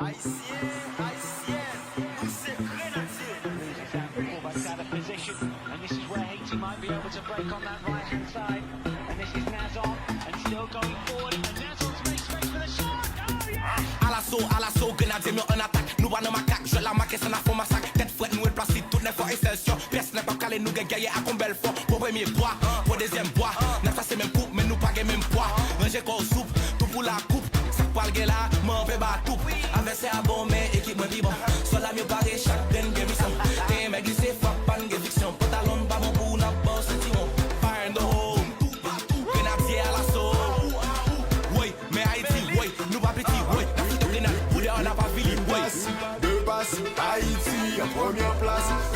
And this is where Haiti might be able to break on that right hand side. And this is Nazon, and still going forward. And Nazon's made space for the shot. Oh yeah! À l'assaut, grenadier mieux en attaque. Nous banons macaque, je la marque, ça n'a pas massacre. Tête fouette, nous est placé, toutes les fois excelsion. Pièce n'est pas calé, nous gagnons à combien belle fois. Pour premier bois, pour deuxième bois. N'a pas c'est même coupe, mais nous pas même poids. Ranger quoi soupe, tout pour la coupe. Ça parle que là, m'en fait pas tout. Avec c'est à bon, mais équipe me vibre. Soit la mieux paré, chaque den guérison. T'es mec glissé, frappe, pas de fiction. Pantalon, pas mon bout, n'a pas sentiment. Fire in the hole, grenadier à l'assaut. Oui, mais Haïti, oui, nous pas petit, oui. La fille de grenade, on n'a pas fini, oui. Deux passes, Haïti en première place.